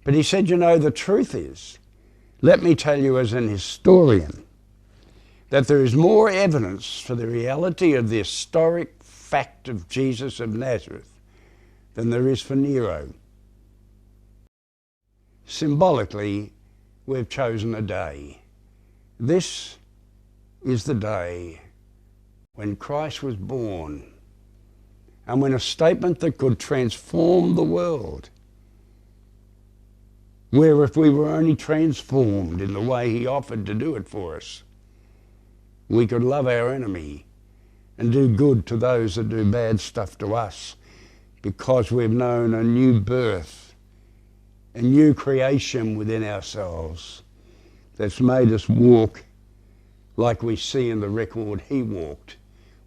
But he said, you know, the truth is, let me tell you as an historian, that there is more evidence for the reality of the historic fact of Jesus of Nazareth than there is for Nero. Symbolically, we've chosen a day. This is the day when Christ was born, and when a statement that could transform the world, where if we were only transformed in the way he offered to do it for us, we could love our enemy and do good to those that do bad stuff to us, because we've known a new birth, a new creation within ourselves that's made us walk like we see in the record he walked,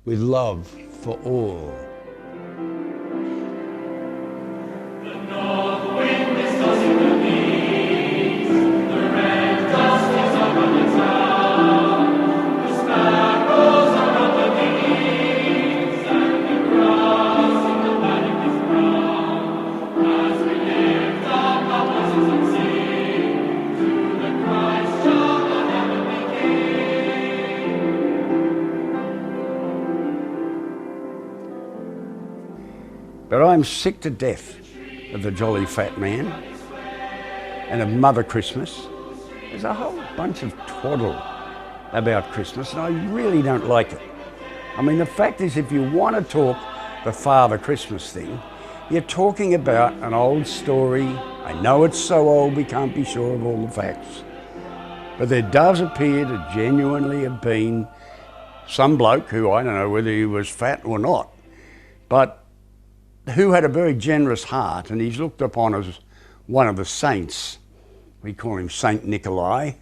with love for all. But I'm sick to death of the Jolly Fat Man and of Mother Christmas. There's a whole bunch of twaddle about Christmas, and I really don't like it. I mean, the fact is, if you want to talk the Father Christmas thing, you're talking about an old story. I know it's so old we can't be sure of all the facts, but there does appear to genuinely have been some bloke who, I don't know whether he was fat or not, but who had a very generous heart, and he's looked upon as one of the saints. We call him Saint Nikolai,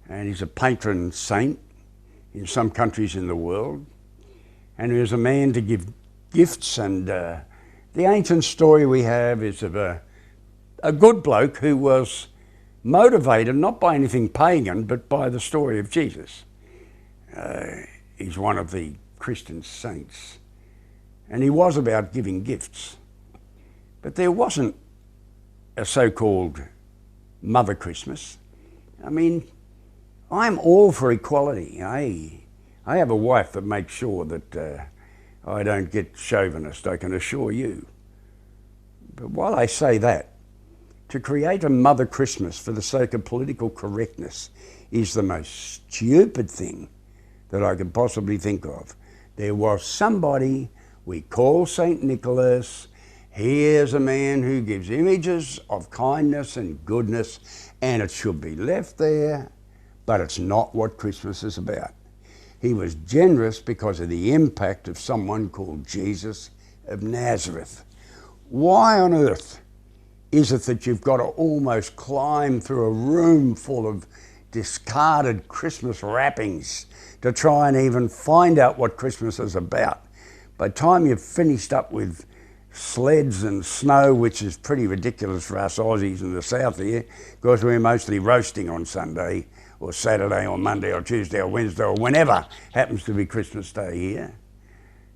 and he's a patron saint in some countries in the world. And he was a man to give gifts, and the ancient story we have is of a good bloke who was motivated not by anything pagan, but by the story of Jesus. He's one of the Christian saints. And he was about giving gifts. But there wasn't a so-called Mother Christmas. I mean, I'm all for equality. I have a wife that makes sure that I don't get chauvinist, I can assure you. But while I say that, to create a Mother Christmas for the sake of political correctness is the most stupid thing that I could possibly think of. There was somebody we call St. Nicholas. He is a man who gives images of kindness and goodness, and it should be left there, but it's not what Christmas is about. He was generous because of the impact of someone called Jesus of Nazareth. Why on earth is it that you've got to almost climb through a room full of discarded Christmas wrappings to try and even find out what Christmas is about? By the time you've finished up with sleds and snow, which is pretty ridiculous for us Aussies in the south here, because we're mostly roasting on Sunday or Saturday or Monday or Tuesday or Wednesday or whenever happens to be Christmas Day here.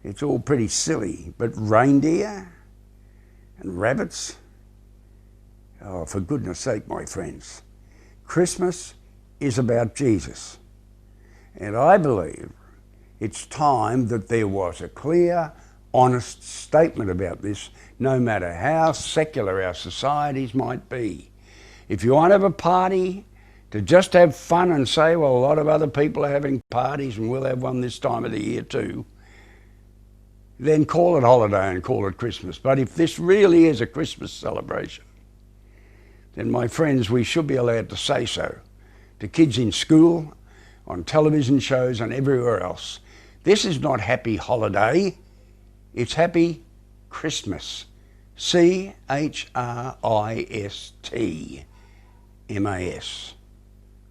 It's all pretty silly. But reindeer and rabbits? Oh, for goodness sake, my friends. Christmas is about Jesus. And I believe it's time that there was a clear, honest statement about this, no matter how secular our societies might be. If you want to have a party to just have fun and say, well, a lot of other people are having parties and we'll have one this time of the year too, then call it holiday and call it Christmas. But if this really is a Christmas celebration, then my friends, we should be allowed to say so to kids in school, on television shows and everywhere else. This is not happy holiday, it's happy Christmas. C-H-R-I-S-T-M-A-S.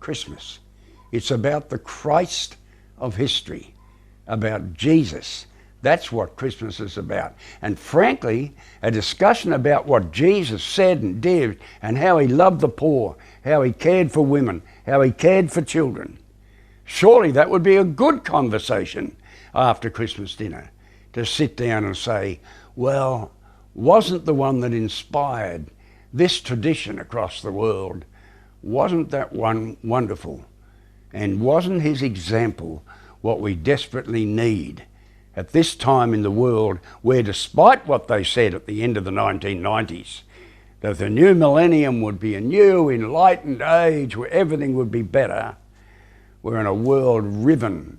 Christmas. It's about the Christ of history, about Jesus. That's what Christmas is about. And frankly, a discussion about what Jesus said and did and how he loved the poor, how he cared for women, how he cared for children. Surely that would be a good conversation after Christmas dinner, to sit down and say, well, wasn't the one that inspired this tradition across the world, wasn't that one wonderful? And wasn't his example what we desperately need at this time in the world where, despite what they said at the end of the 1990s, that the new millennium would be a new enlightened age where everything would be better, we're in a world riven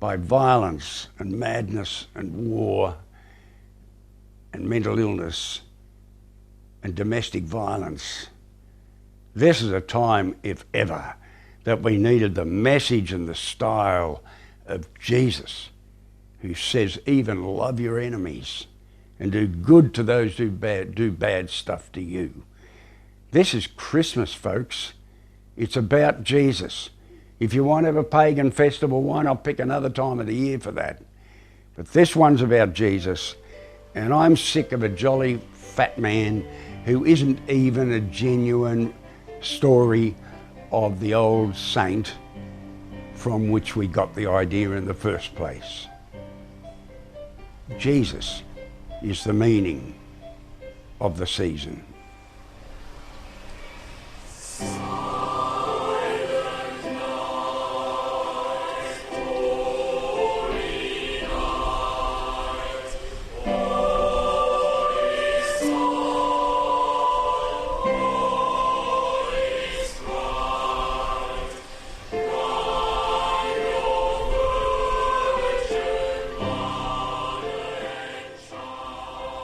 by violence and madness and war and mental illness and domestic violence. This is a time, if ever, that we needed the message and the style of Jesus, who says even love your enemies and do good to those who do bad stuff to you. This is Christmas, folks. It's about Jesus. If you want to have a pagan festival, why not pick another time of the year for that? But this one's about Jesus, and I'm sick of a jolly fat man who isn't even a genuine story of the old saint from which we got the idea in the first place. Jesus is the meaning of the season.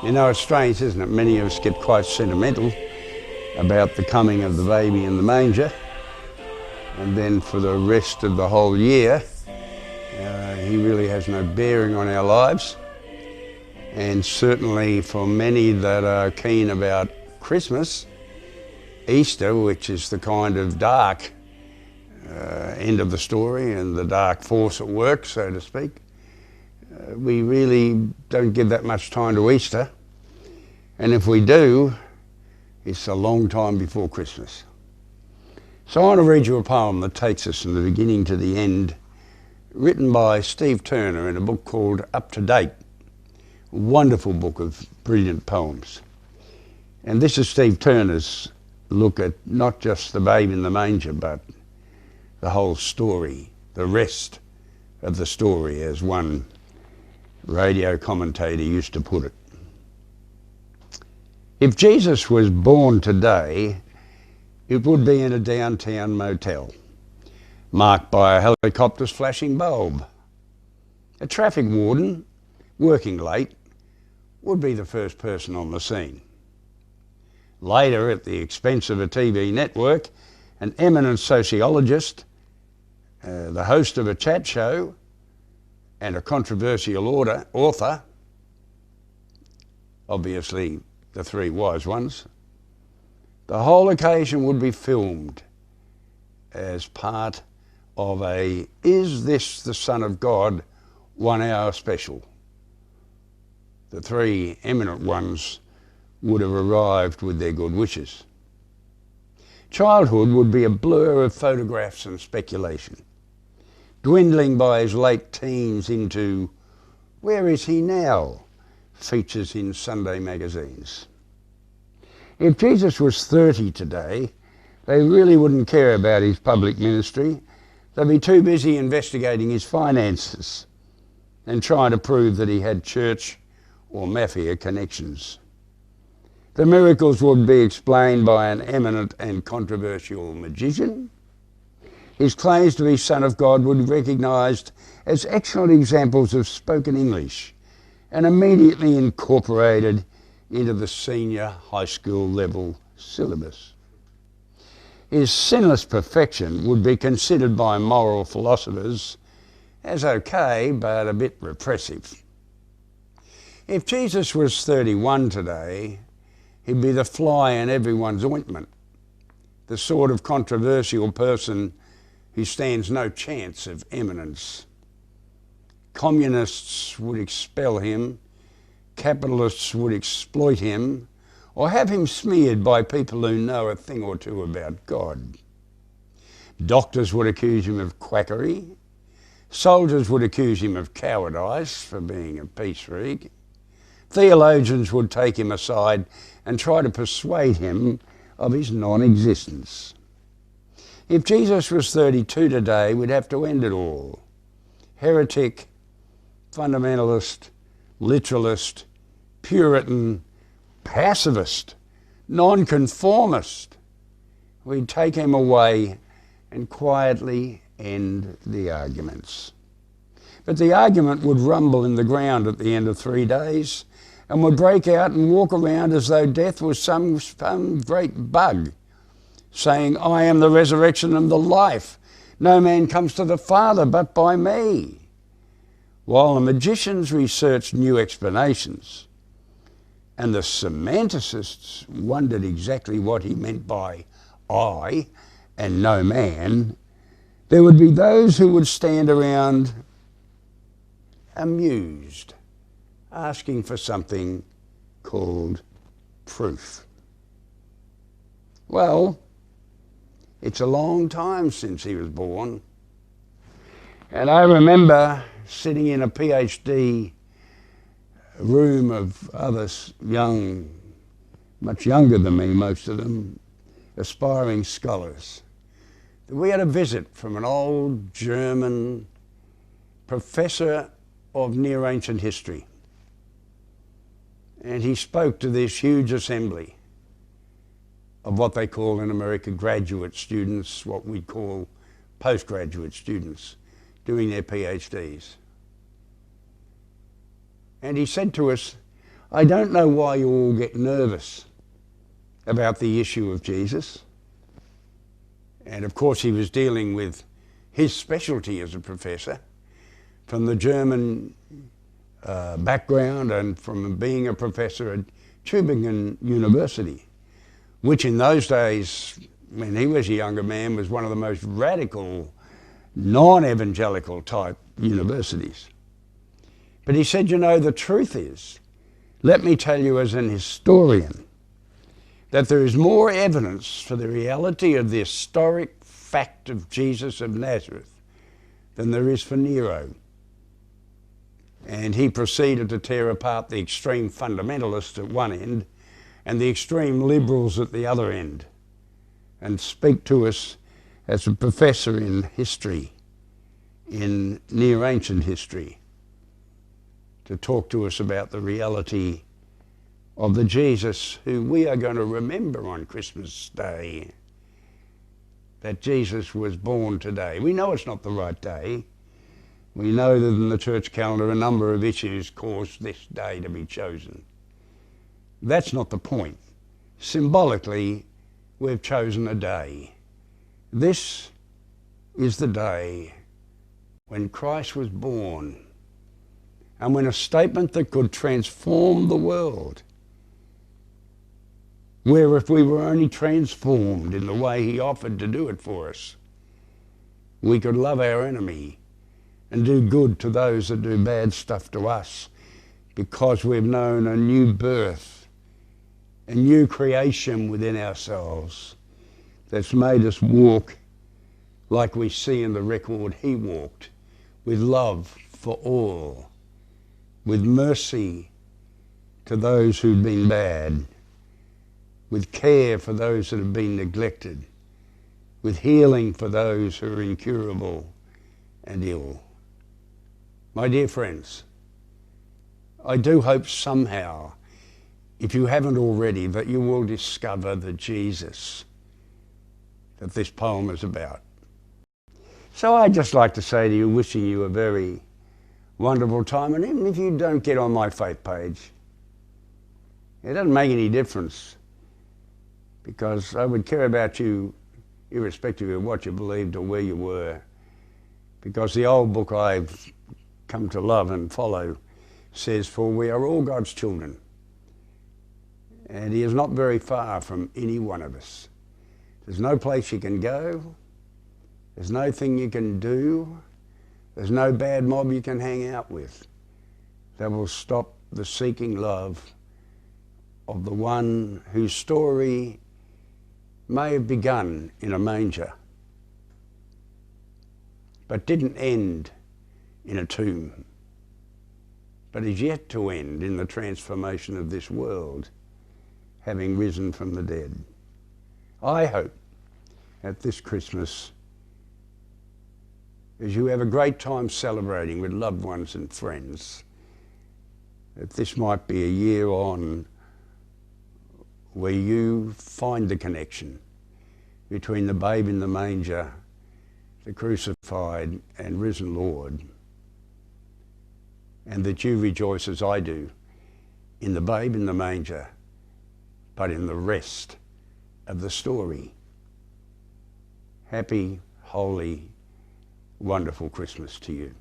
You know, it's strange, isn't it? Many of us get quite sentimental about the coming of the baby in the manger, and then for the rest of the whole year, he really has no bearing on our lives. And certainly for many that are keen about Christmas, Easter, which is the kind of dark end of the story and the dark force at work, so to speak, we really don't give that much time to Easter. And if we do, it's a long time before Christmas. So I want to read you a poem that takes us from the beginning to the end, written by Steve Turner in a book called Up to Date. A wonderful book of brilliant poems. And this is Steve Turner's look at not just the babe in the manger, but the whole story, the rest of the story, as one radio commentator used to put it. If Jesus was born today, it would be in a downtown motel, marked by a helicopter's flashing bulb. A traffic warden, working late, would be the first person on the scene. Later, at the expense of a TV network, an eminent sociologist, the host of a chat show, and a controversial author, obviously the three wise ones, the whole occasion would be filmed as part of a Is This the Son of God 1 hour special. The three eminent ones would have arrived with their good wishes. Childhood would be a blur of photographs and speculation, dwindling by his late teens into Where Is He Now? Features in Sunday magazines. If Jesus was 30 today, they really wouldn't care about his public ministry. They'd be too busy investigating his finances and trying to prove that he had church or mafia connections. The miracles would be explained by an eminent and controversial magician. His claims to be Son of God would be recognised as excellent examples of spoken English and immediately incorporated into the senior high school level syllabus. His sinless perfection would be considered by moral philosophers as okay, but a bit repressive. If Jesus was 31 today, he'd be the fly in everyone's ointment, the sort of controversial person who stands no chance of eminence. Communists would expel him, capitalists would exploit him, or have him smeared by people who know a thing or two about God. Doctors would accuse him of quackery, soldiers would accuse him of cowardice for being a peace freak, theologians would take him aside and try to persuade him of his non-existence. If Jesus was 32 today, we'd have to end it all. Heretic, fundamentalist, literalist, Puritan, pacifist, nonconformist. We'd take him away and quietly end the arguments. But the argument would rumble in the ground at the end of 3 days and would break out and walk around as though death was some great bug, saying, I am the resurrection and the life. No man comes to the Father but by me. While the magicians researched new explanations and the semanticists wondered exactly what he meant by I and no man, there would be those who would stand around amused, asking for something called proof. Well, it's a long time since he was born. And I remember sitting in a PhD room of others young, much younger than me, most of them, aspiring scholars. We had a visit from an old German professor of Near Ancient History. And he spoke to this huge assembly of what they call in America graduate students, what we call postgraduate students doing their PhDs. And he said to us, I don't know why you all get nervous about the issue of Jesus. And of course he was dealing with his specialty as a professor from the German background and from being a professor at Tübingen University, which in those days, when he was a younger man, was one of the most radical, non-evangelical type universities. But he said, you know, the truth is, let me tell you as an historian, that there is more evidence for the reality of the historic fact of Jesus of Nazareth than there is for Nero. And he proceeded to tear apart the extreme fundamentalists at one end and the extreme liberals at the other end, and speak to us as a professor in history, in Near Ancient History, to talk to us about the reality of the Jesus who we are going to remember on Christmas Day, that Jesus was born today. We know it's not the right day. We know that in the church calendar a number of issues caused this day to be chosen. That's not the point. Symbolically, we've chosen a day. This is the day when Christ was born, and when a statement that could transform the world, where if we were only transformed in the way he offered to do it for us, we could love our enemy and do good to those that do bad stuff to us, because we've known a new birth, a new creation within ourselves that's made us walk like we see in the record he walked, with love for all, with mercy to those who'd been bad, with care for those that have been neglected, with healing for those who are incurable and ill. My dear friends, I do hope somehow, if you haven't already, that you will discover the Jesus that this poem is about. So I'd just like to say to you, wishing you a very wonderful time, and even if you don't get on my faith page, it doesn't make any difference, because I would care about you irrespective of what you believed or where you were, because the old book I've come to love and follow says, for we are all God's children, and he is not very far from any one of us. There's no place you can go, there's no thing you can do, there's no bad mob you can hang out with that will stop the seeking love of the one whose story may have begun in a manger, but didn't end in a tomb, but is yet to end in the transformation of this world, having risen from the dead. I hope at this Christmas, as you have a great time celebrating with loved ones and friends, that this might be a year on where you find the connection between the babe in the manger, the crucified and risen Lord, and that you rejoice as I do in the babe in the manger, but in the rest of the story. Happy, holy, wonderful Christmas to you.